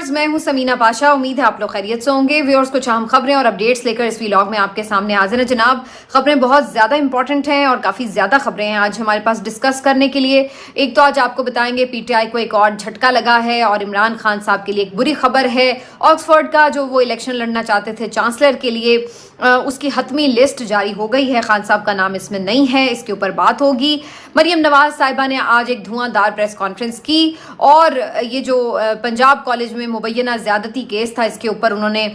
Viewers, मैं हूं समीना पाशा। उम्मीद है आप लोग खैरियत से होंगे। व्यूअर्स, कुछ अहम खबरें और अपडेट्स लेकर इस व्लॉग में आपके सामने हाजिर हैं जनाब। खबरें बहुत ज़्यादा इंपॉर्टेंट हैं और काफ़ी ज़्यादा खबरें हैं आज हमारे पास डिस्कस करने के लिए। एक तो आज आपको बताएंगे पीटीआई को एक और झटका लगा है और इमरान खान साहब के लिए एक बुरी खबर है। ऑक्सफोर्ड का जो वो इलेक्शन लड़ना चाहते थे चांसलर के लिए, उसकी हतमी लिस्ट जारी हो गई है। खान साहब का नाम इसमें नहीं है, इसके ऊपर बात होगी। मरियम नवाज साहिबा ने आज एक धुआंधार प्रेस कॉन्फ्रेंस की और ये जो पंजाब कॉलेज में मुबैना ज़्यादती केस था, इसके ऊपर उन्होंने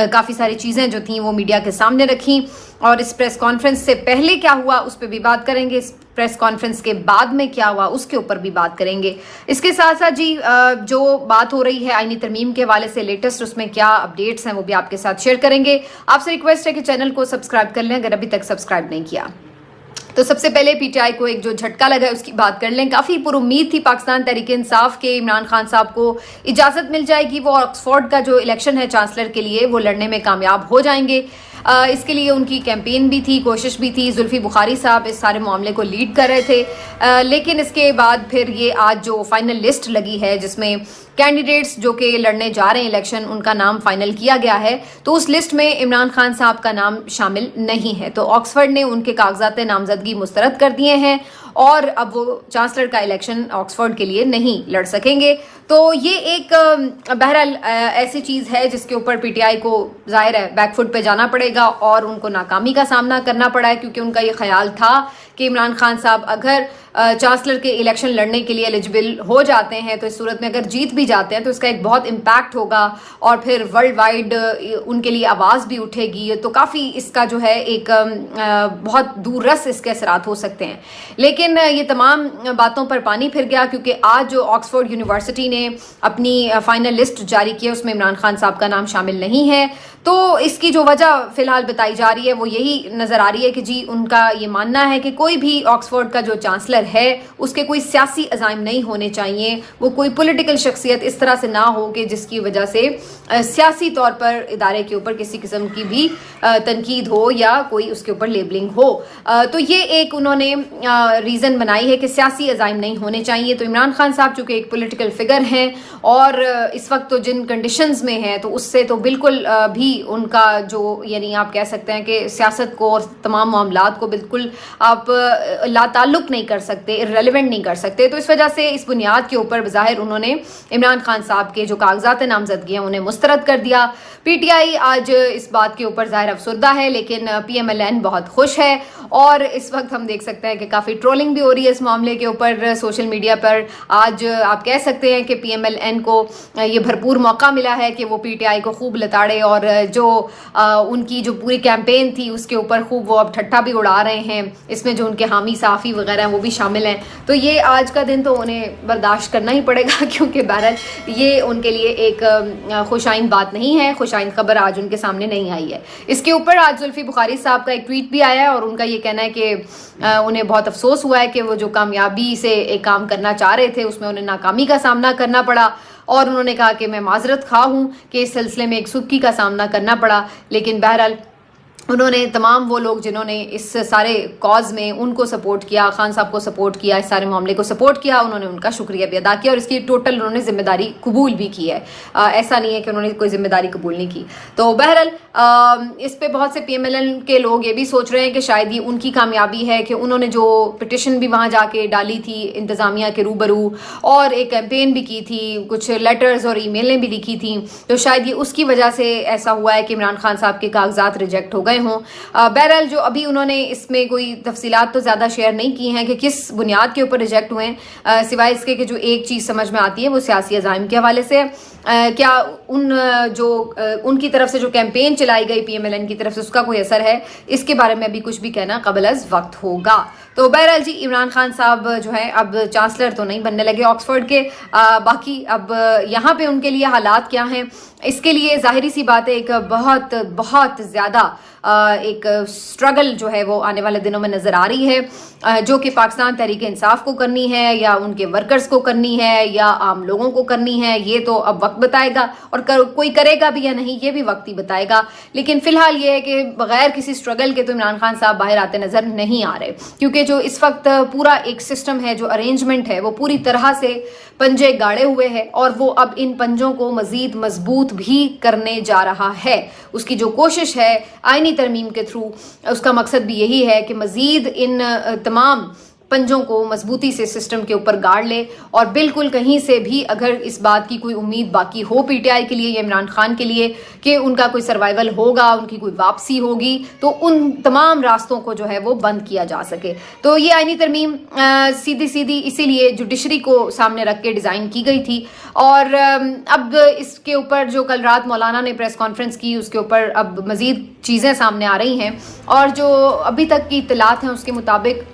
काफ़ी सारी चीज़ें जो थी वो मीडिया के सामने रखी। और इस प्रेस कॉन्फ्रेंस से पहले क्या हुआ उस पर भी बात करेंगे, इस प्रेस कॉन्फ्रेंस के बाद में क्या हुआ उसके ऊपर भी बात करेंगे। इसके साथ साथ जी जो बात हो रही है आईनी तरमीम के हवाले से लेटेस्ट, उसमें क्या अपडेट्स हैं वो भी आपके साथ शेयर करेंगे। आपसे रिक्वेस्ट है कि चैनल को सब्सक्राइब कर लें अगर अभी तक सब्सक्राइब नहीं किया। तो सबसे पहले पीटीआई को एक जो झटका लगा है उसकी बात कर लें। काफ़ी पुरुम्मीद थी पाकिस्तान तहरीक इंसाफ के इमरान खान साहब को इजाज़त मिल जाएगी, वो ऑक्सफोर्ड का जो इलेक्शन है चांसलर के लिए वो लड़ने में कामयाब हो जाएंगे। इसके लिए उनकी कैंपेन भी थी, कोशिश भी थी। जुल्फी बुखारी साहब इस सारे मामले को लीड कर रहे थे, लेकिन इसके बाद फिर ये आज जो फाइनल लिस्ट लगी है जिसमें कैंडिडेट्स जो कि लड़ने जा रहे हैं इलेक्शन उनका नाम फाइनल किया गया है, तो उस लिस्ट में इमरान खान साहब का नाम शामिल नहीं है। तो ऑक्सफोर्ड ने उनके कागजात नामजदगी मुस्तरद कर दिए हैं और अब वो चांसलर का इलेक्शन ऑक्सफोर्ड के लिए नहीं लड़ सकेंगे। तो ये एक बहरहाल ऐसी चीज़ है जिसके ऊपर पीटीआई को जाहिर है बैकफुट पे जाना पड़ेगा और उनको नाकामी का सामना करना पड़ा है, क्योंकि उनका ये ख्याल था कि इमरान खान साहब अगर चांसलर के इलेक्शन लड़ने के लिए एलिजिबल हो जाते हैं तो इस सूरत में अगर जीत भी जाते हैं तो इसका एक बहुत इम्पैक्ट होगा और फिर वर्ल्ड वाइड उनके लिए आवाज़ भी उठेगी। तो काफ़ी इसका जो है एक बहुत दूररस इसके असरात हो सकते हैं। लेकिन ये तमाम बातों पर पानी फिर गया, क्योंकि आज जो ऑक्सफोर्ड यूनिवर्सिटी ने अपनी फाइनल लिस्ट जारी की है उसमें इमरान खान साहब का नाम शामिल नहीं है। तो इसकी जो वजह फ़िलहाल बताई जा रही है वो यही नज़र आ रही है कि जी उनका ये मानना है कि कोई भी ऑक्सफोर्ड का जो चांसलर है उसके कोई सियासी अज़ाइम नहीं होने चाहिए, वो कोई पॉलिटिकल शख्सियत इस तरह से ना हो कि जिसकी वजह से सियासी तौर पर इदारे के ऊपर किसी किस्म की भी तनकीद हो या कोई उसके ऊपर लेबलिंग हो। तो ये एक उन्होंने रीज़न बनाई है कि सियासी अज़ाइम नहीं होने चाहिए। तो इमरान खान साहब चूँकि एक पॉलिटिकल फिगर हैं और इस वक्त तो जिन कंडीशंस में हैं तो उससे तो बिल्कुल भी उनका जो यानी आप कह सकते हैं कि सियासत को और तमाम मामलात को बिल्कुल आप लाताल्लुक नहीं कर सकते, इररेलेवेंट नहीं कर सकते। तो इस वजह से इस बुनियाद के ऊपर बज़ाहिर उन्होंने इमरान खान साहब के जो कागजात नामजदगी हैं उन्हें मुस्तरद कर दिया। पीटीआई आज इस बात के ऊपर ज़ाहिर अफसरदा है, लेकिन पीएमएलएन बहुत खुश है और इस वक्त हम देख सकते हैं कि काफ़ी ट्रोलिंग भी हो रही है इस मामले के ऊपर सोशल मीडिया पर। आज आप कह सकते हैं कि पीएमएलएन को ये भरपूर मौका मिला है कि वो पीटीआई को खूब लताड़े और जो उनकी जो पूरी कैंपेन थी उसके ऊपर खूब वो अब ठट्ठा भी उड़ा रहे हैं। इसमें जो उनके हामी साफ़ी वगैरह हैं वो भी शामिल हैं। तो ये आज का दिन तो उन्हें बर्दाश्त करना ही पड़ेगा, क्योंकि बहरहाल ये उनके लिए एक खुशाइन बात नहीं है, खुशाइन खबर आज उनके सामने नहीं आई है। इसके ऊपर आज जुल्फी बुखारी साहब का एक ट्वीट भी आया है और उनका ये कहना है कि उन्हें बहुत अफसोस हुआ है कि वो जो कामयाबी से एक काम करना चाह रहे थे उसमें उन्हें नाकामी का सामना करना पड़ा। और उन्होंने कहा कि मैं माजरत खा हूँ कि इस सिलसिले में एक सुक्की का सामना करना पड़ा। लेकिन बहरहाल उन्होंने तमाम वो लोग जिन्होंने इस सारे कॉज में उनको सपोर्ट किया, खान साहब को सपोर्ट किया, इस सारे मामले को सपोर्ट किया, उन्होंने उनका शुक्रिया भी अदा किया और इसकी टोटल उन्होंने जिम्मेदारी कबूल भी की है। ऐसा नहीं है कि उन्होंने कोई जिम्मेदारी कबूल नहीं की। तो बहरहाल इस पे बहुत से पीएमएलएन के लोग ये भी सोच रहे हैं कि शायद ये उनकी कामयाबी है कि उन्होंने जो पिटिशन भी वहाँ जाके डाली थी इंतज़ामिया के रूबरू और एक कैंपेन भी की थी, कुछ लेटर्स और ईमेलें भी लिखी थी, तो शायद ये उसकी वजह से ऐसा हुआ है कि इमरान खान साहब के कागजात रिजेक्ट हो गए हों। बहरहाल जो अभी उन्होंने इसमें कोई तफसीलात तो ज़्यादा शेयर नहीं की हैं कि किस बुनियाद के ऊपर रिजेक्ट हुए हैं, सिवाय इसके कि जो एक चीज़ समझ में आती है वो सियासी अज़ाइम के हवाले से क्या उनकी तरफ से जो कैंपेन चलाई गई पीएमएलएन की तरफ से उसका कोई असर है, इसके बारे में अभी कुछ भी कहना क़ब्ल अज़ वक्त होगा। तो बहरहाल जी इमरान खान साहब जो है अब चांसलर तो नहीं बनने लगे ऑक्सफोर्ड के, बाकी अब यहाँ पे उनके लिए हालात क्या हैं इसके लिए ज़ाहिरी सी बात है एक बहुत बहुत ज़्यादा एक स्ट्रगल जो है वो आने वाले दिनों में नज़र आ रही है, जो कि पाकिस्तान तहरीक इंसाफ को करनी है या उनके वर्कर्स को करनी है या आम लोगों को करनी है, ये तो अब वक्त बताएगा और कोई करेगा भी या नहीं ये भी वक्त ही बताएगा। लेकिन फ़िलहाल ये है कि बग़ैर किसी स्ट्रगल के तो इमरान खान साहब बाहर आते नज़र नहीं आ रहे, क्योंकि जो इस वक्त पूरा एक सिस्टम है, जो अरेंजमेंट है, वो पूरी तरह से पंजे गाड़े हुए है और वो अब इन पंजों को मजीद मजबूत भी करने जा रहा है। उसकी जो कोशिश है आईनी तरमीम के थ्रू, उसका मकसद भी यही है कि मजीद इन तमाम पंजों को मजबूती से सिस्टम के ऊपर गाड़ ले और बिल्कुल कहीं से भी अगर इस बात की कोई उम्मीद बाकी हो पीटीआई के लिए या इमरान खान के लिए कि उनका कोई सर्वाइवल होगा, उनकी कोई वापसी होगी, तो उन तमाम रास्तों को जो है वो बंद किया जा सके। तो ये आईनी तरमीम सीधी सीधी इसीलिए जुडिशरी को सामने रख के डिज़ाइन की गई थी और अब इसके ऊपर जो कल रात मौलाना ने प्रेस कॉन्फ्रेंस की, उसके ऊपर अब मज़ीद चीज़ें सामने आ रही हैं और जो अभी तक की इत्तलात हैं उसके मुताबिक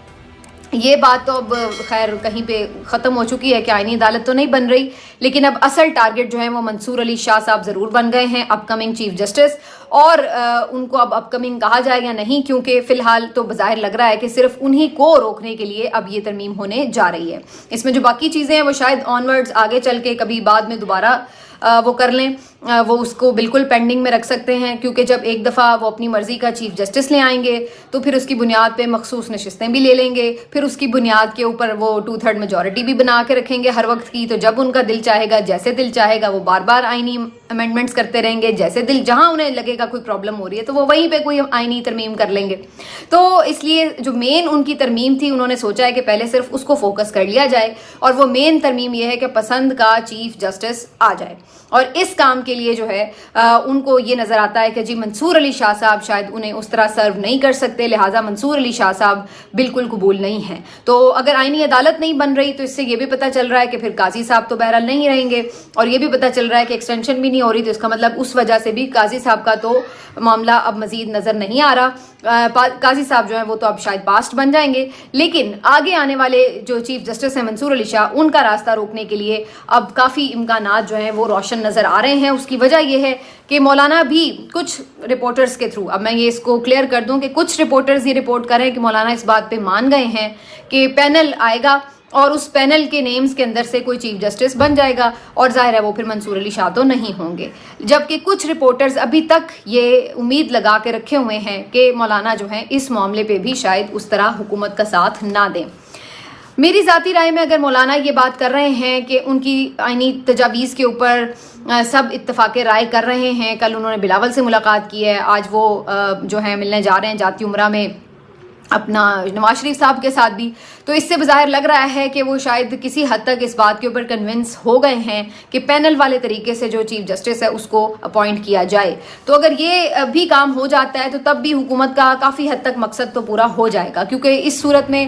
ये बात तो अब खैर कहीं पे ख़त्म हो चुकी है कि आईनी अदालत तो नहीं बन रही, लेकिन अब असल टारगेट जो है वो मंसूर अली शाह साहब ज़रूर बन गए हैं, अपकमिंग चीफ जस्टिस। और उनको अब अपकमिंग कहा जाए या नहीं, क्योंकि फ़िलहाल तो बज़ाहिर लग रहा है कि सिर्फ उन्हीं को रोकने के लिए अब ये तरमीम होने जा रही है। इसमें जो बाकी चीज़ें हैं वो शायद ऑनवर्ड्स आगे चल के कभी बाद में दोबारा वो कर लें, वो उसको बिल्कुल पेंडिंग में रख सकते हैं, क्योंकि जब एक दफ़ा वो अपनी मर्ज़ी का चीफ जस्टिस ले आएंगे तो फिर उसकी बुनियाद पे मखसूस नशिस्तें भी ले लेंगे, फिर उसकी बुनियाद के ऊपर वो 2/3 मेजॉरिटी भी बना के रखेंगे हर वक्त की। तो जब उनका दिल चाहेगा, जैसे दिल चाहेगा, वो बार बार आईनी अमेंडमेंट्स करते रहेंगे, जैसे दिल जहां उन्हें लगेगा कोई प्रॉब्लम हो रही है तो वो वहीं पे कोई आईनी तरमीम कर लेंगे। तो इसलिए जो मेन उनकी तरमीम थी, उन्होंने सोचा है कि पहले सिर्फ उसको फोकस कर लिया जाए और वो मेन तरमीम ये है कि पसंद का चीफ जस्टिस आ जाए। और इस काम के लिए जो है उनको ये नज़र आता है कि जी मंसूर अली शाह साहब शायद उन्हें उस तरह सर्व नहीं कर सकते, लिहाजा मंसूर अली शाह साहब बिल्कुल कबूल नहीं हैं। तो अगर आईनी अदालत नहीं बन रही तो इससे ये भी पता चल रहा है कि फिर काजी साहब तो बहरहाल नहीं रहेंगे और ये भी पता चल रहा है कि एक्सटेंशन भी नहीं हो रही, तो इसका मतलब उस वजह से भी काजी साहब का तो मामला अब मजीद नज़र नहीं आ रहा। काजी साहब जो है वो तो अब शायद पास्ट बन जाएंगे, लेकिन आगे आने वाले जो चीफ जस्टिस हैं मंसूर अली शाह, उनका रास्ता रोकने के लिए अब काफ़ी इम्कानात जो हैं वो रोशन नज़र आ रहे हैं। उसकी वजह यह है कि मौलाना भी कुछ रिपोर्टर्स के थ्रू, अब मैं ये इसको क्लियर कर दूं कि कुछ रिपोर्टर्स ये रिपोर्ट कर रहे हैं कि मौलाना इस बात पे मान गए हैं कि पैनल आएगा और उस पैनल के नेम्स के अंदर से कोई चीफ जस्टिस बन जाएगा और जाहिर है वो फिर मंसूर अली शाह तो नहीं होंगे। जबकि कुछ रिपोर्टर्स अभी तक ये उम्मीद लगा के रखे हुए हैं कि मौलाना जो है इस मामले पे भी शायद उस तरह हुकूमत का साथ ना दें। मेरी ज़ाती राय में अगर मौलाना ये बात कर रहे हैं कि उनकी आईनी तजावीज़ के ऊपर सब इत्तफाक राय कर रहे हैं, कल उन्होंने बिलावल से मुलाकात की है, आज वो जो है मिलने जा रहे हैं जाती उमरा में अपना नवाज शरीफ साहब के साथ भी, तो इससे बज़ाहिर लग रहा है कि वो शायद किसी हद तक इस बात के ऊपर कन्विंस हो गए हैं कि पैनल वाले तरीके से जो चीफ जस्टिस है उसको अपॉइंट किया जाए। तो अगर ये भी काम हो जाता है तो तब भी हुकूमत का काफ़ी हद तक मकसद तो पूरा हो जाएगा, क्योंकि इस सूरत में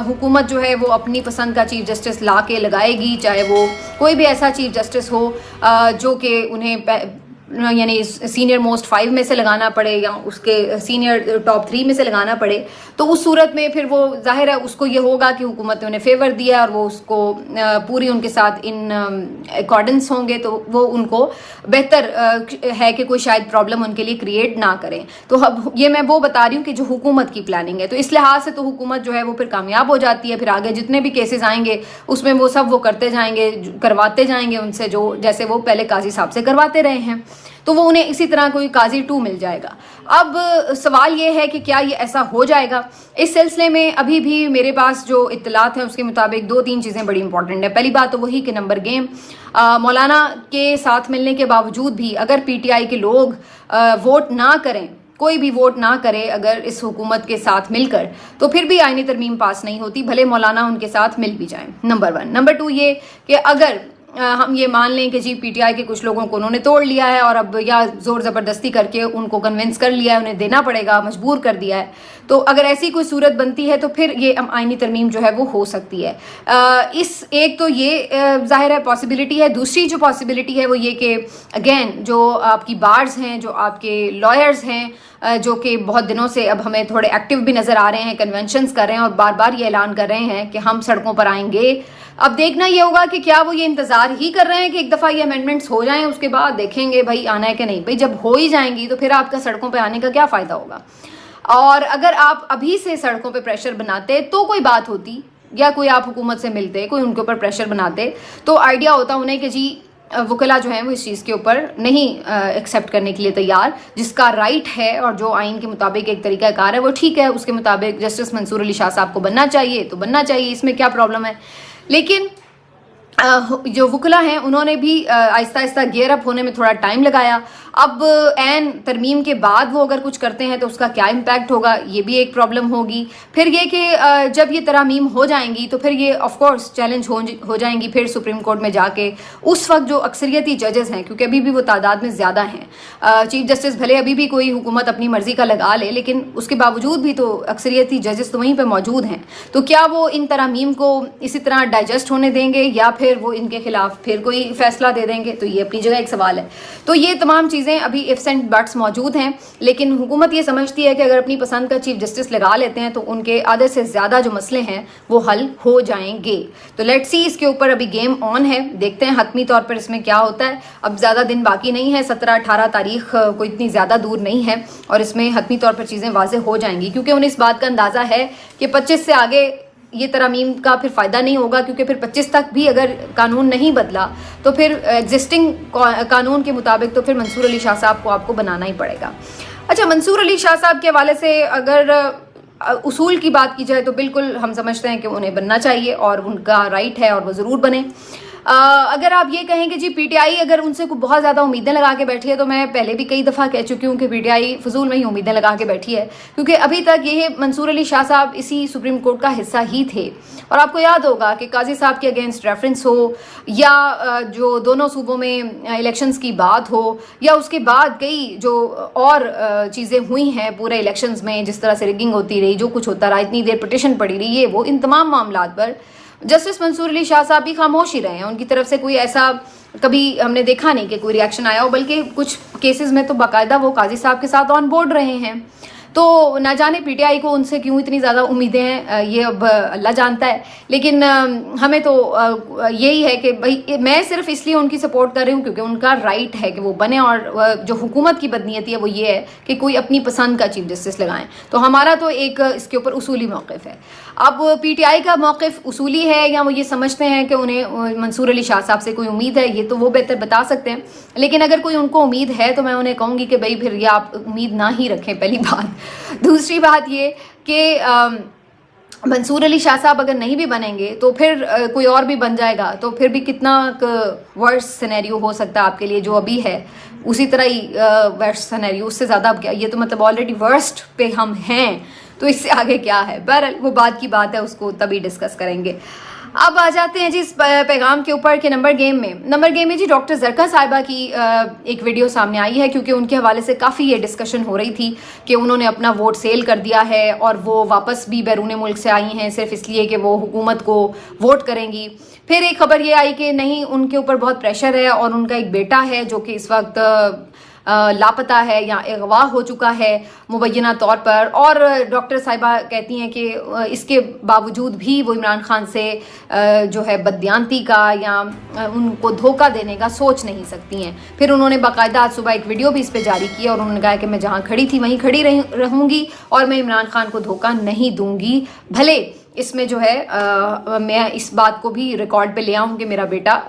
हुकूमत जो है वो अपनी पसंद का चीफ जस्टिस ला के लगाएगी, चाहे वो कोई भी ऐसा चीफ जस्टिस हो जो कि उन्हें यानी सीनियर मोस्ट 5 में से लगाना पड़े या उसके सीनियर टॉप 3 में से लगाना पड़े, तो उस सूरत में फिर वो जाहिर है उसको ये होगा कि हुकूमत ने उन्हें फेवर दिया और वो उसको पूरी उनके साथ इन अकॉर्डेंस होंगे, तो वो उनको बेहतर है कि कोई शायद प्रॉब्लम उनके लिए क्रिएट ना करें। तो अब ये मैं वो बता रही हूँ कि जो हुकूमत की प्लानिंग है, तो इस लिहाज से तो हुकूमत जो है वो फिर कामयाब हो जाती है। फिर आगे जितने भी केसेस आएंगे उसमें वो सब वो करते जाएंगे, करवाते जाएंगे उनसे जो जैसे वो पहले काजी साहब से करवाते रहे हैं, तो वो उन्हें इसी तरह कोई काजी 2 मिल जाएगा। अब सवाल ये है कि क्या ये ऐसा हो जाएगा। इस सिलसिले में अभी भी मेरे पास जो इत्तलात हैं उसके मुताबिक 2-3 चीज़ें बड़ी इंपॉर्टेंट है। पहली बात तो वही कि नंबर गेम, मौलाना के साथ मिलने के बावजूद भी अगर पीटीआई के लोग वोट ना करें, कोई भी वोट ना करे अगर इस हुकूमत के साथ मिलकर, तो फिर भी आईनी तरमीम पास नहीं होती, भले मौलाना उनके साथ मिल भी जाएं। नंबर 1। नंबर 2 ये कि अगर हम ये मान लें कि जी पीटीआई के कुछ लोगों को उन्होंने तोड़ लिया है और अब या ज़ोर ज़बरदस्ती करके उनको कन्विंस कर लिया है, उन्हें देना पड़ेगा, मजबूर कर दिया है, तो अगर ऐसी कोई सूरत बनती है तो फिर ये आईनी तरमीम जो है वो हो सकती है। इस एक तो ये जाहिर है पॉसिबिलिटी है। दूसरी जो पॉसिबिलिटी है वो ये कि अगेन जो आपकी बार्स हैं, जो आपके लॉयर्स हैं, जो कि बहुत दिनों से अब हमें थोड़े एक्टिव भी नज़र आ रहे हैं, कन्वेंशंस कर रहे हैं और बार बार ये ऐलान कर रहे हैं कि हम सड़कों पर आएंगे। अब देखना ये होगा कि क्या वो ये इंतज़ार ही कर रहे हैं कि एक दफ़ा ये अमेंडमेंट्स हो जाएं, उसके बाद देखेंगे भाई आना है कि नहीं। भाई जब हो ही जाएंगी तो फिर आपका सड़कों पे आने का क्या फ़ायदा होगा। और अगर आप अभी से सड़कों पे प्रेशर बनाते तो कोई बात होती, या कोई आप हुकूमत से मिलते, कोई उनके ऊपर प्रेशर बनाते, तो आइडिया होता उन्हें कि जी वकला जो हैं वो इस चीज़ के ऊपर नहीं एक्सेप्ट करने के लिए तैयार, जिसका राइट है और जो आइन के मुताबिक एक तरीका कार है वो ठीक है, उसके मुताबिक जस्टिस मंसूर अली शाह साहब को बनना चाहिए तो बनना चाहिए, इसमें क्या प्रॉब्लम है। लेकिन जो वकला हैं उन्होंने भी आहिस्ता आहिस्ता गियर अप होने में थोड़ा टाइम लगाया। अब एन तरमीम के बाद वो अगर कुछ करते हैं तो उसका क्या इम्पैक्ट होगा, ये भी एक प्रॉब्लम होगी। फिर ये कि जब ये तरमीम हो जाएंगी तो फिर ये ऑफ कोर्स चैलेंज हो जाएंगी फिर सुप्रीम कोर्ट में जाके। उस वक्त जो अक्सरियती जजेस हैं, क्योंकि अभी भी वो तादाद में ज़्यादा हैं, चीफ जस्टिस भले अभी भी कोई हुकूमत अपनी मर्जी का लगा ले, लेकिन उसके बावजूद भी तो अक्सरियती जजेस तो वहीं पर मौजूद हैं। तो क्या वो इन तरमीम को इसी तरह डाइजेस्ट होने देंगे या फिर वो इनके खिलाफ फिर कोई फैसला दे देंगे, तो ये अपनी जगह एक सवाल है। तो ये तमाम चीज़ें अभी इफ्स एंड बट्स मौजूद हैं, लेकिन हुकूमत ये समझती है कि अगर अपनी पसंद का चीफ जस्टिस लगा लेते हैं तो उनके आधे से ज़्यादा जो मसले हैं वो हल हो जाएंगे। तो लेट्स सी, इसके ऊपर अभी गेम ऑन है, देखते हैं हतमी तौर पर इसमें क्या होता है। अब ज़्यादा दिन बाकी नहीं है, 17-18 तारीख कोई इतनी ज़्यादा दूर नहीं है और इसमें हतमी तौर पर चीज़ें वाज़ेह हो जाएंगी, क्योंकि उन्हें इस बात का अंदाज़ा है कि 25 से आगे ये तरमीम का फिर फ़ायदा नहीं होगा, क्योंकि फिर 25 तक भी अगर कानून नहीं बदला तो फिर एग्जिस्टिंग कानून के मुताबिक तो फिर मंसूर अली शाह साहब को आपको बनाना ही पड़ेगा। अच्छा, मंसूर अली शाह साहब के हवाले से अगर उसूल की बात की जाए तो बिल्कुल हम समझते हैं कि उन्हें बनना चाहिए और उनका राइट है और वो ज़रूर बने। अगर आप ये कहें कि जी पीटीआई अगर उनसे कुछ बहुत ज़्यादा उम्मीदें लगा के बैठी है, तो मैं पहले भी कई दफ़ा कह चुकी हूँ कि पीटीआई फजूल में ही उम्मीदें लगा के बैठी है, क्योंकि अभी तक ये मंसूर अली शाह साहब इसी सुप्रीम कोर्ट का हिस्सा ही थे। और आपको याद होगा कि काजी साहब के अगेंस्ट रेफरेंस हो या जो दोनों सूबों में इलेक्शंस की बात हो या उसके बाद कई जो और चीज़ें हुई हैं पूरे इलेक्शंस में, जिस तरह से रिगिंग होती रही, जो कुछ होता रहा, इतनी देर पिटिशन पड़ी रही, ये वो, इन तमाम मामलात पर जस्टिस मंसूर अली शाह साहब भी खामोश ही रहे हैं। उनकी तरफ से कोई ऐसा कभी हमने देखा नहीं कि कोई रिएक्शन आया हो, बल्कि कुछ केसेस में तो बाकायदा वो काजी साहब के साथ ऑन बोर्ड रहे हैं। तो ना जाने पीटीआई को उनसे क्यों इतनी ज़्यादा उम्मीदें हैं, ये अब अल्लाह जानता है। लेकिन हमें तो यही है कि भाई मैं सिर्फ इसलिए उनकी सपोर्ट कर रही हूँ क्योंकि उनका राइट है कि वो बने, और जो हुकूमत की बदनीयती है वो ये है कि कोई अपनी पसंद का चीफ जस्टिस लगाएं। तो हमारा तो एक इसके ऊपर उसूली मौक़िफ़ है। अब पीटीआई का मौक़िफ़ उसूली है या वो ये समझते हैं कि उन्हें मंसूर अली शाह साहब से कोई उम्मीद है, ये तो वो बेहतर बता सकते हैं। लेकिन अगर कोई उनको उम्मीद है तो मैं उन्हें कहूँगी कि भाई फिर ये आप उम्मीद ना ही रखें, पहली बात। दूसरी बात ये कि मंसूर अली शाह साहब अगर नहीं भी बनेंगे तो फिर कोई और भी बन जाएगा, तो फिर भी कितना वर्स्ट सिनेरियो हो सकता है आपके लिए, जो अभी है उसी तरह ही वर्स्ट सिनेरियो, उससे ज़्यादा अब क्या, ये तो मतलब ऑलरेडी वर्स्ट पे हम हैं, तो इससे आगे क्या है। बहरहाल वो बात की बात है, उसको तभी डिस्कस करेंगे। अब आ जाते हैं जी इस पैगाम के ऊपर कि नंबर गेम में जी डॉक्टर जरका साहिबा की एक वीडियो सामने आई है, क्योंकि उनके हवाले से काफ़ी ये डिस्कशन हो रही थी कि उन्होंने अपना वोट सेल कर दिया है और वो वापस भी बैरून मुल्क से आई हैं सिर्फ इसलिए कि वो हुकूमत को वोट करेंगी। फिर एक खबर ये आई कि नहीं, उनके ऊपर बहुत प्रेशर है और उनका एक बेटा है जो कि इस वक्त लापता है या अगवा हो चुका है मुबैना तौर पर। और डॉक्टर साहिबा कहती हैं कि इसके बावजूद भी वो इमरान खान से जो है बददियानती का या उनको धोखा देने का सोच नहीं सकती हैं। फिर उन्होंने बाकायदा आज सुबह एक वीडियो भी इस पर जारी किया और उन्होंने कहा कि मैं जहाँ खड़ी थी वहीं खड़ी रहूँगी और मैं इमरान खान को धोखा नहीं दूंगी, भले इसमें जो है मैं इस बात को भी रिकॉर्ड पे ले आऊँ कि मेरा बेटा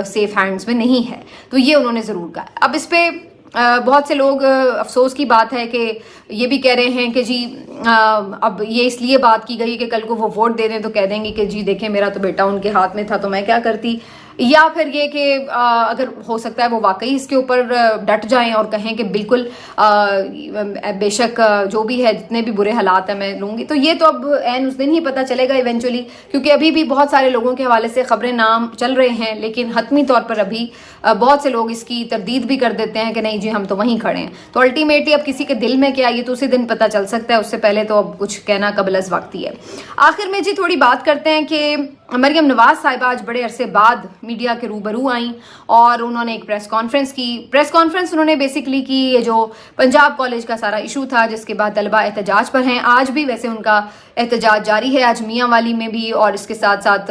सेफ हैंड्स में नहीं है। तो ये उन्होंने ज़रूर कहा। अब इस पर बहुत से लोग, अफसोस की बात है कि ये भी कह रहे हैं कि जी अब ये इसलिए बात की गई कि कल को वो वोट दे दें तो कह देंगे कि जी देखें मेरा तो बेटा उनके हाथ में था तो मैं क्या करती, या फिर ये कि अगर हो सकता है वो वाकई इसके ऊपर डट जाएं और कहें कि बिल्कुल बेशक जो भी है जितने भी बुरे हालात हैं मैं लूँगी। तो ये तो अब एन उस दिन ही पता चलेगा इवेंचुअली, क्योंकि अभी भी बहुत सारे लोगों के हवाले से खबरें नाम चल रहे हैं, लेकिन हतमी तौर पर अभी बहुत से लोग इसकी तरदीद भी कर देते हैं कि नहीं जी हम तो वहीं खड़े हैं। तो अल्टीमेटली अब किसी के दिल में क्या, ये तो उसी दिन पता चल सकता है, उससे पहले तो अब कुछ कहना कबलस वक्त ही है। आखिर में जी थोड़ी बात करते हैं कि मरियम नवाज साहिबा आज बड़े अरसे बाद मीडिया के रूबरू आई और उन्होंने एक प्रेस कॉन्फ्रेंस की। प्रेस कॉन्फ्रेंस उन्होंने बेसिकली की ये जो पंजाब कॉलेज का सारा इशू था, जिसके बाद तलबा एहतजाज पर हैं। आज भी वैसे उनका एहतजाज जारी है, आज मियाँ वाली में भी और इसके साथ साथ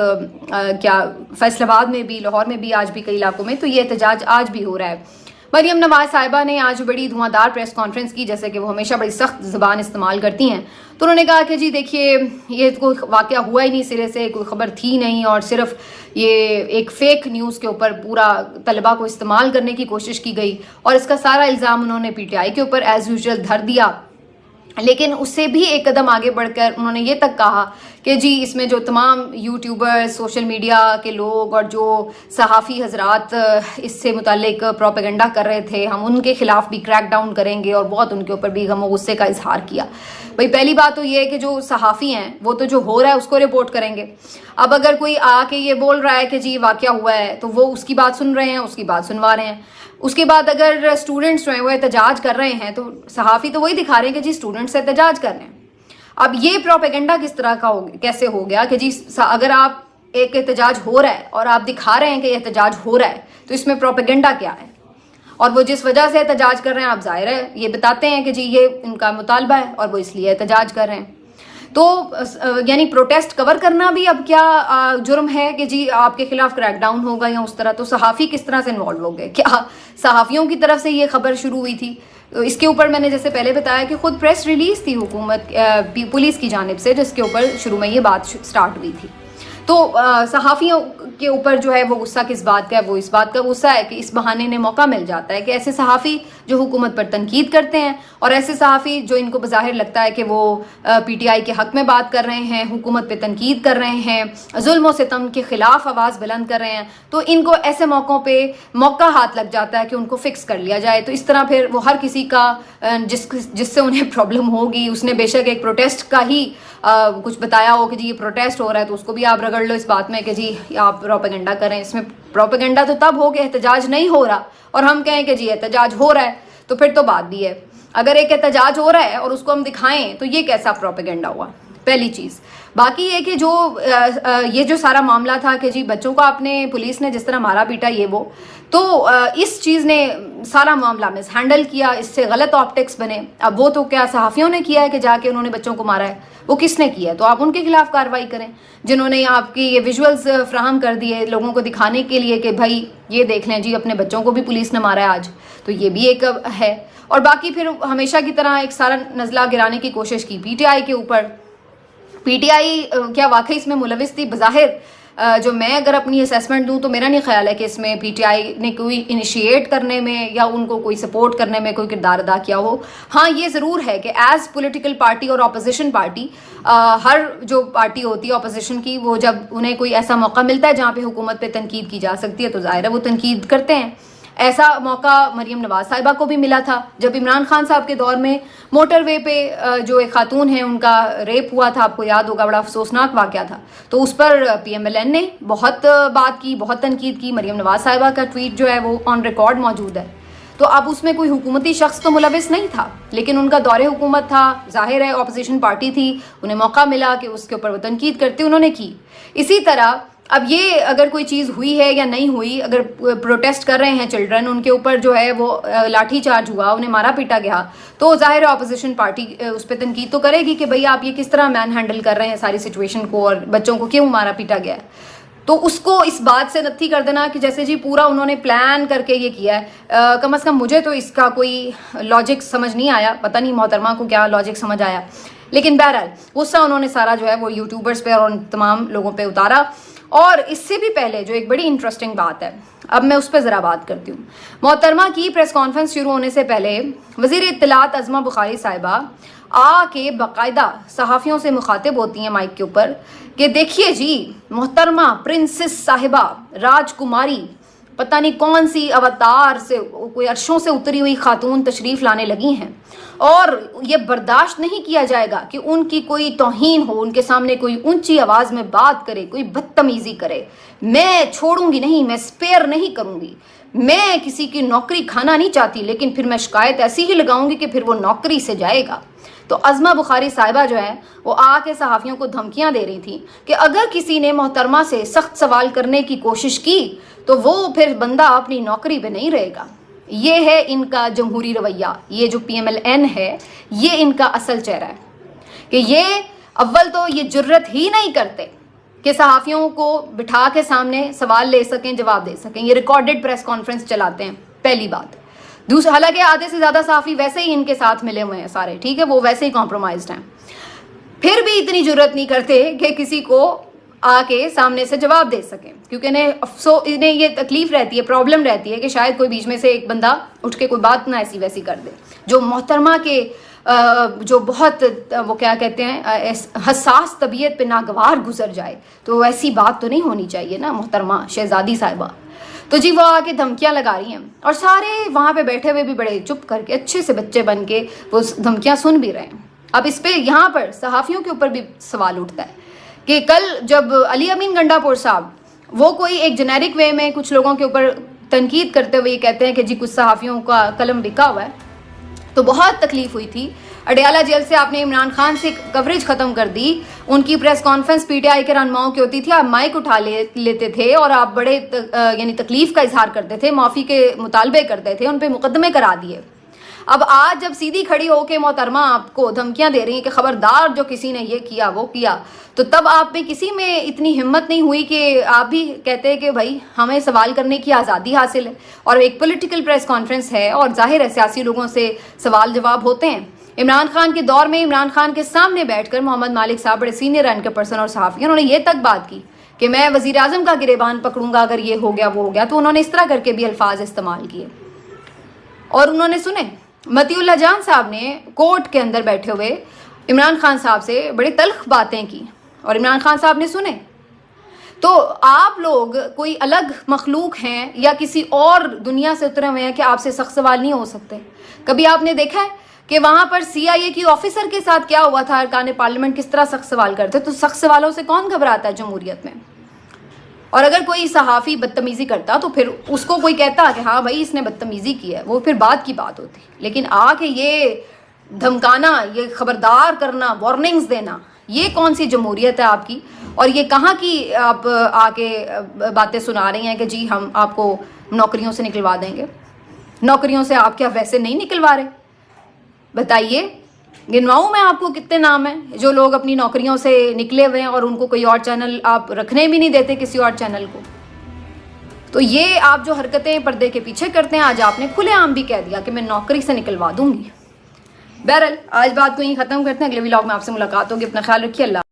क्या फैसलाबाद में भी, लाहौर में भी, आज भी कई इलाकों में, तो ये एहतजाज आज भी हो रहा है। مریم نواز صاحبہ نے آج بڑی دھواں پریس کانفرنس کی، جیسے کہ وہ ہمیشہ بڑی سخت زبان استعمال کرتی ہیں. تو انہوں نے کہا کہ جی دیکھیے یہ کوئی واقعہ ہوا ہی نہیں، سرے سے کوئی خبر تھی نہیں، اور صرف یہ ایک فیک نیوز کے اوپر پورا طلبہ کو استعمال کرنے کی کوشش کی گئی، اور اس کا سارا الزام انہوں نے پی ٹی آئی کے اوپر ایز یوزول دھر دیا. لیکن اس سے بھی ایک قدم آگے بڑھ کر انہوں نے یہ تک کہا کہ جی اس میں جو تمام یوٹیوبر، سوشل میڈیا کے لوگ اور جو صحافی حضرات اس سے متعلق پروپیگنڈا کر رہے تھے، ہم ان کے خلاف بھی کریک ڈاؤن کریں گے، اور بہت ان کے اوپر بھی غم و غصے کا اظہار کیا. بھائی پہلی بات تو یہ ہے کہ جو صحافی ہیں وہ تو جو ہو رہا ہے اس کو رپورٹ کریں گے. اب اگر کوئی آ کے یہ بول رہا ہے کہ جی واقعہ ہوا ہے تو وہ اس کی بات سن رہے ہیں، اس کی بات سنوا رہے ہیں. اس کے بعد اگر اسٹوڈنٹس جو ہیں وہ احتجاج کر رہے ہیں تو صحافی تو وہی دکھا رہے ہیں کہ جی اسٹوڈنٹس سے احتجاج کر رہے ہیں. اب یہ پروپیگنڈا کس طرح کا کیسے ہو گیا کہ جی اگر آپ ایک احتجاج ہو رہا ہے اور آپ دکھا رہے ہیں کہ یہ احتجاج ہو رہا ہے تو اس میں پروپیگنڈا کیا ہے؟ اور وہ جس وجہ سے احتجاج کر رہے ہیں آپ ظاہر ہے یہ بتاتے ہیں کہ جی یہ ان کا مطالبہ ہے اور وہ اس لیے احتجاج کر رہے ہیں. تو یعنی پروٹیسٹ کور کرنا بھی اب کیا جرم ہے کہ جی آپ کے خلاف کریک ڈاؤن ہوگا یا اس طرح؟ تو صحافی کس طرح سے انوالو ہو گئے؟ کیا صحافیوں کی طرف سے یہ خبر شروع ہوئی تھی؟ تو اس کے اوپر میں نے جیسے پہلے بتایا کہ خود پریس ریلیز تھی حکومت پولیس کی جانب سے، جس کے اوپر شروع میں یہ بات سٹارٹ ہوئی تھی. تو صحافیوں کے اوپر جو ہے وہ غصہ کس بات کا ہے؟ وہ اس بات کا غصہ ہے کہ اس بہانے نے موقع مل جاتا ہے کہ ایسے صحافی جو حکومت پر تنقید کرتے ہیں، اور ایسے صحافی جو ان کو بظاہر لگتا ہے کہ وہ پی ٹی آئی کے حق میں بات کر رہے ہیں، حکومت پہ تنقید کر رہے ہیں، ظلم و ستم کے خلاف آواز بلند کر رہے ہیں، تو ان کو ایسے موقعوں پہ موقع ہاتھ لگ جاتا ہے کہ ان کو فکس کر لیا جائے. تو اس طرح پھر وہ ہر کسی کا جس سے انہیں پرابلم ہوگی، اس نے بے شک ایک پروٹیسٹ کا ہی کچھ بتایا ہو کہ جی یہ پروٹیسٹ ہو رہا ہے تو اس کو بھی آپ رگڑ لو اس بات میں کہ جی آپ پروپیگنڈا کریں. اس میں پروپیگنڈا تو تب ہو کہ احتجاج نہیں ہو رہا اور ہم کہیں کہ جی احتجاج ہو رہا ہے، تو پھر تو بات بھی ہے. اگر ایک احتجاج ہو رہا ہے اور اس کو ہم دکھائیں تو یہ کیسا پروپیگنڈا ہوا؟ پہلی چیز. باقی یہ کہ جو یہ جو سارا معاملہ تھا کہ جی بچوں کا اپنے پولیس نے جس طرح مارا پیٹا یہ وہ، تو اس چیز نے سارا معاملہ مس ہینڈل کیا، اس سے غلط آپٹکس بنے. اب وہ تو کیا صحافیوں نے کیا ہے کہ جا کے انہوں نے بچوں کو مارا ہے؟ وہ کس نے کیا ہے؟ تو آپ ان کے خلاف کارروائی کریں جنہوں نے آپ کی یہ ویژولز فراہم کر دیے لوگوں کو دکھانے کے لیے کہ بھائی یہ دیکھ لیں جی اپنے بچوں کو بھی پولیس نے مارا ہے آج. تو یہ بھی ایک ہے. اور باقی پھر ہمیشہ کی طرح ایک سارا نزلہ گرانے کی کوشش کی پی ٹی آئی کے اوپر. پی ٹی آئی کیا واقعی اس میں ملوث تھی؟ بظاہر جو میں اگر اپنی اسیسمنٹ دوں تو میرا نہیں خیال ہے کہ اس میں پی ٹی آئی نے کوئی انیشیٹ کرنے میں یا ان کو کوئی سپورٹ کرنے میں کوئی کردار ادا کیا ہو. ہاں یہ ضرور ہے کہ ایز پولیٹیکل پارٹی اور اپوزیشن پارٹی، ہر جو پارٹی ہوتی ہے اپوزیشن کی، وہ جب انہیں کوئی ایسا موقع ملتا ہے جہاں پہ حکومت پہ تنقید کی جا سکتی ہے تو ظاہر ہے وہ تنقید کرتے ہیں. ایسا موقع مریم نواز صاحبہ کو بھی ملا تھا جب عمران خان صاحب کے دور میں موٹر وے پہ جو ایک خاتون ہیں ان کا ریپ ہوا تھا، آپ کو یاد ہوگا، بڑا افسوسناک واقعہ تھا. تو اس پر پی ایم ایل این نے بہت بات کی، بہت تنقید کی. مریم نواز صاحبہ کا ٹویٹ جو ہے وہ آن ریکارڈ موجود ہے. تو اب اس میں کوئی حکومتی شخص تو ملوث نہیں تھا، لیکن ان کا دور حکومت تھا، ظاہر ہے اپوزیشن پارٹی تھی، انہیں موقع ملا کہ اس کے اوپر وہ تنقید کرتے، انہوں نے کی. اسی طرح اب یہ اگر کوئی چیز ہوئی ہے یا نہیں ہوئی، اگر پروٹیسٹ کر رہے ہیں چلڈرن، ان کے اوپر جو ہے وہ لاٹھی چارج ہوا، انہیں مارا پیٹا گیا، تو ظاہر ہے اپوزیشن پارٹی اس پہ تنقید تو کرے گی کہ بھئی آپ یہ کس طرح مین ہینڈل کر رہے ہیں ساری سچویشن کو، اور بچوں کو کیوں مارا پیٹا گیا ہے. تو اس کو اس بات سے نتھی کر دینا کہ جیسے جی پورا انہوں نے پلان کر کے یہ کیا ہے. کم از کم مجھے تو اس کا کوئی لاجک سمجھ نہیں آیا، پتہ نہیں محترمہ کو کیا لاجک سمجھ آیا. لیکن بہرحال غصہ انہوں نے سارا جو ہے وہ یوٹیوبرز پہ اور ان تمام لوگوں پہ اتارا. اور اس سے بھی پہلے جو ایک بڑی انٹرسٹنگ بات ہے، اب میں اس پہ ذرا بات کرتی ہوں. محترمہ کی پریس کانفرنس شروع ہونے سے پہلے وزیر اطلاعات عظمہ بخاری صاحبہ آ کے باقاعدہ صحافیوں سے مخاطب ہوتی ہیں مائک کے اوپر کہ دیکھیے جی محترمہ پرنسس صاحبہ راج کماری پتہ نہیں کون سی اوتار سے کوئی عرشوں سے اتری ہوئی خاتون تشریف لانے لگی ہیں، اور یہ برداشت نہیں کیا جائے گا کہ ان کی کوئی توہین ہو، ان کے سامنے کوئی اونچی آواز میں بات کرے، کوئی بدتمیزی کرے. میں چھوڑوں گی نہیں، میں اسپیئر نہیں کروں گی. میں کسی کی نوکری کھانا نہیں چاہتی، لیکن پھر میں شکایت ایسی ہی لگاؤں گی کہ پھر وہ نوکری سے جائے گا. تو عظمہ بخاری صاحبہ جو ہے وہ آ کے صحافیوں کو دھمکیاں دے رہی تھیں کہ اگر کسی نے محترمہ سے سخت سوال کرنے کی کوشش کی تو وہ پھر بندہ اپنی نوکری پہ نہیں رہے گا. یہ ہے ان کا جمہوری رویہ. یہ جو پی ایم ایل این ہے یہ ان کا اصل چہرہ ہے کہ یہ اول تو یہ جرت ہی نہیں کرتے کہ صحافیوں کو بٹھا کے سامنے سوال لے سکیں، جواب دے سکیں. یہ ریکارڈڈ پریس کانفرنس چلاتے ہیں، پہلی بات. حالانکہ آدھے سے زیادہ صحافی ویسے ہی ان کے ساتھ ملے ہوئے ہیں سارے, ٹھیک ہے, وہ ویسے ہی کمپرومائزڈ ہیں, پھر بھی اتنی جرت نہیں کرتے کہ کسی کو آ کے سامنے سے جواب دے سکیں, کیونکہ انہیں یہ تکلیف رہتی ہے, پرابلم رہتی ہے کہ شاید کوئی بیچ میں سے ایک بندہ اٹھ کے کوئی بات نہ ایسی ویسی کر دے. جو محترمہ کے جو بہت وہ کیا کہتے ہیں حساس طبیعت پہ ناگوار گزر جائے, تو ایسی بات تو نہیں ہونی چاہیے نا محترمہ شہزادی صاحبہ. تو جی وہ آ کے دھمکیاں لگا رہی ہیں, اور سارے وہاں پہ بیٹھے ہوئے بھی بڑے چپ کر کے اچھے سے بچے بن کے وہ دھمکیاں سن بھی رہے ہیں. اب اس پہ یہاں پر صحافیوں کے اوپر بھی سوال اٹھتا ہے کہ کل جب علی امین گنڈا پور صاحب وہ کوئی ایک جنیرک وے میں کچھ لوگوں کے اوپر تنقید کرتے ہوئے یہ کہتے ہیں کہ جی کچھ صحافیوں کا قلم بکا ہوا ہے, تو بہت تکلیف ہوئی تھی. اڈیالہ جیل سے آپ نے عمران خان سے کوریج ختم کر دی, ان کی press conference P T I کے رہنماؤں کی ہوتی تھی, آپ مائک اٹھا لیتے تھے اور آپ بڑے یعنی تکلیف کا اظہار کرتے تھے, معافی کے مطالبے کرتے تھے, ان پہ مقدمے کرا دیے. اب آج جب سیدھی کھڑی ہو کے محترمہ آپ کو دھمکیاں دے رہی ہیں کہ خبردار جو کسی نے یہ کیا وہ کیا, تو تب آپ میں کسی میں اتنی ہمت نہیں ہوئی کہ آپ بھی کہتے ہیں کہ بھائی ہمیں سوال کرنے کی آزادی حاصل ہے, اور ایک پولیٹیکل پریس کانفرنس ہے اور ظاہر ہے سیاسی لوگوں سے سوال جواب ہوتے ہیں. عمران خان کے دور میں عمران خان کے سامنے بیٹھ کر محمد مالک صاحب بڑے سینئر اینکر پرسن اور صحافی, انہوں نے یہ تک بات کی کہ میں وزیر اعظم کا گریبان پکڑوں گا اگر یہ ہو گیا وہ ہو گیا, تو انہوں نے اس طرح کر کے بھی الفاظ استعمال کیے اور انہوں نے سنے. متی اللہ جان صاحب نے کورٹ کے اندر بیٹھے ہوئے عمران خان صاحب سے بڑی تلخ باتیں کی اور عمران خان صاحب نے سنے. تو آپ لوگ کوئی الگ مخلوق ہیں یا کسی اور دنیا سے اترے ہوئے ہیں کہ آپ سے سخت سوال نہیں ہو سکتے؟ کبھی آپ نے دیکھا ہے کہ وہاں پر سی آئی اے کی آفیسر کے ساتھ کیا ہوا تھا, ارکان پارلیمنٹ کس طرح سخت سوال کرتے؟ تو سخت سوالوں سے کون گھبراتا ہے جمہوریت میں؟ اور اگر کوئی صحافی بدتمیزی کرتا تو پھر اس کو کوئی کہتا کہ ہاں بھائی اس نے بدتمیزی کی ہے, وہ پھر بعد کی بات ہوتی. لیکن آ کے یہ دھمکانا, یہ خبردار کرنا, وارننگز دینا, یہ کون سی جمہوریت ہے آپ کی؟ اور یہ کہاں کی آپ آ کے باتیں سنا رہی ہیں کہ جی ہم آپ کو نوکریوں سے نکلوا دیں گے؟ نوکریوں سے آپ کیا ویسے نہیں نکلوا رہے؟ بتائیے, گنواؤں میں آپ کو کتنے نام ہیں جو لوگ اپنی نوکریوں سے نکلے ہوئے ہیں اور ان کو کوئی اور چینل آپ رکھنے بھی نہیں دیتے کسی اور چینل کو. تو یہ آپ جو حرکتیں پردے کے پیچھے کرتے ہیں, آج آپ نے کھلے عام بھی کہہ دیا کہ میں نوکری سے نکلوا دوں گی. بہرحال آج بات کو یہیں ختم کرتے ہیں, اگلے ولاگ میں آپ سے ملاقات ہوگی. اپنا خیال رکھیے. اللہ